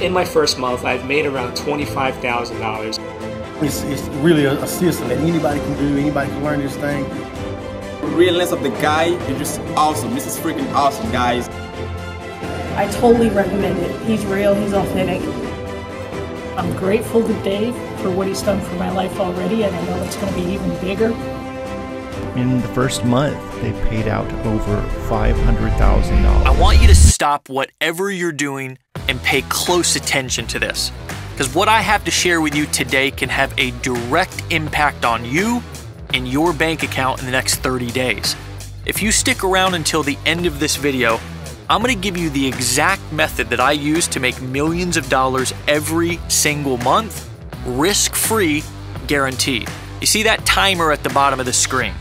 In my first month, I've made around $25,000. It's really a system that anybody can do, anybody can learn this thing. The realness of the guy is just awesome. This is freaking awesome, guys. I totally recommend it. He's real, he's authentic. I'm grateful to Dave for what he's done for my life already, and I know it's going to be even bigger. In the first month, they paid out over $500,000. I want you to stop whatever you're doing and pay close attention to this, because what I have to share with you today can have a direct impact on you and your bank account in the next 30 days. If you stick around until the end of this video, I'm going to give you the exact method that I use to make millions of dollars every single month, risk-free, guaranteed. You see that timer at the bottom of the screen?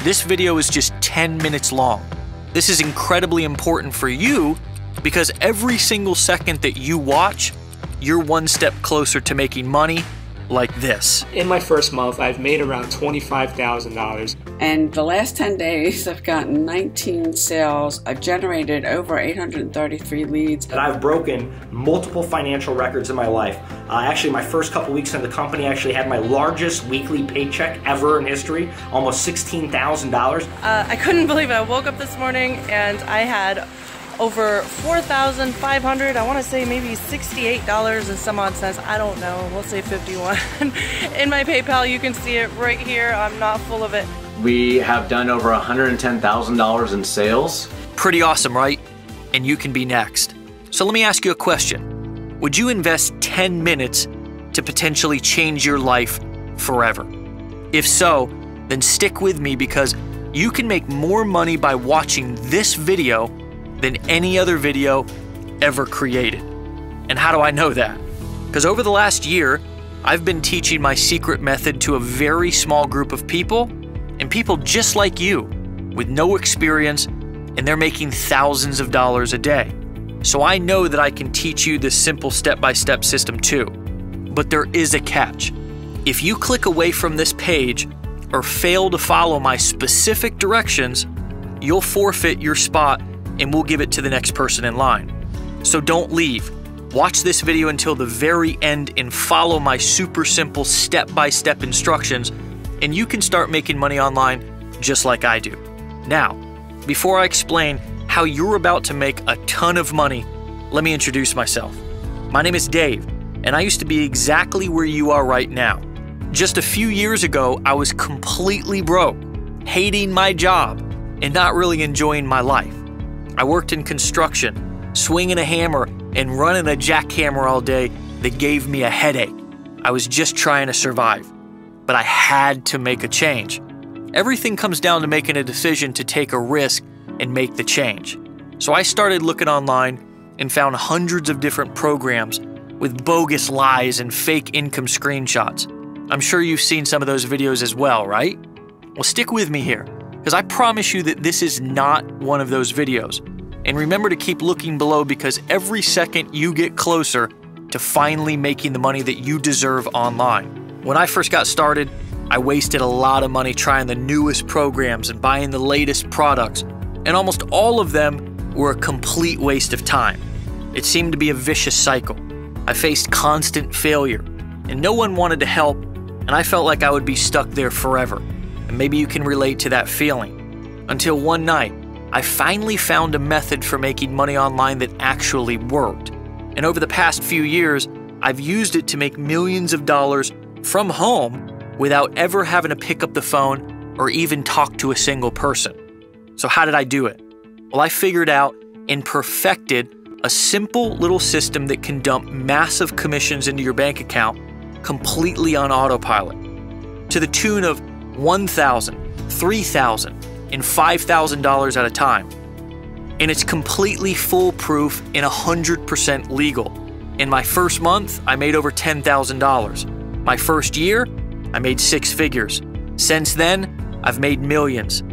This video is just 10 minutes long. This is incredibly important for you because every single second that you watch, you're one step closer to making money like this. In my first month, I've made around $25,000. And the last 10 days, I've gotten 19 sales. I've generated over 833 leads. And I've broken multiple financial records in my life. Actually, my first couple weeks in the company, I actually had my largest weekly paycheck ever in history, almost $16,000. I couldn't believe it. I woke up this morning and I had over $4,500, I want to say maybe $68 and some odd cents, I don't know, we'll say 51. In my PayPal, you can see it right here. I'm not full of it. We have done over $110,000 in sales. Pretty awesome, right? And you can be next. So let me ask you a question. Would you invest 10 minutes to potentially change your life forever? If so, then stick with me because you can make more money by watching this video than any other video ever created. And how do I know that? Because over the last year, I've been teaching my secret method to a very small group of people, and people just like you, with no experience, and they're making thousands of dollars a day. So I know that I can teach you this simple step-by-step system too. But there is a catch. If you click away from this page or fail to follow my specific directions, you'll forfeit your spot and we'll give it to the next person in line. So don't leave. Watch this video until the very end and follow my super simple step-by-step instructions, and you can start making money online just like I do. Now, before I explain how you're about to make a ton of money, let me introduce myself. My name is Dave, and I used to be exactly where you are right now. Just a few years ago, I was completely broke, hating my job, and not really enjoying my life. I worked in construction, swinging a hammer and running a jackhammer all day that gave me a headache. I was just trying to survive, but I had to make a change. Everything comes down to making a decision to take a risk and make the change. So I started looking online and found hundreds of different programs with bogus lies and fake income screenshots. I'm sure you've seen some of those videos as well, right? Well, stick with me here, because I promise you that this is not one of those videos. And remember to keep looking below because every second you get closer to finally making the money that you deserve online. When I first got started, I wasted a lot of money trying the newest programs and buying the latest products, and almost all of them were a complete waste of time. It seemed to be a vicious cycle. I faced constant failure, and no one wanted to help, and I felt like I would be stuck there forever. And maybe you can relate to that feeling. Until one night, I finally found a method for making money online that actually worked. And over the past few years, I've used it to make millions of dollars from home without ever having to pick up the phone or even talk to a single person. So how did I do it? Well, I figured out and perfected a simple little system that can dump massive commissions into your bank account completely on autopilot to the tune of $1,000, $3,000, and $5,000 at a time. And it's completely foolproof and 100% legal. In my first month, I made over $10,000. My first year, I made 6 figures. Since then, I've made millions.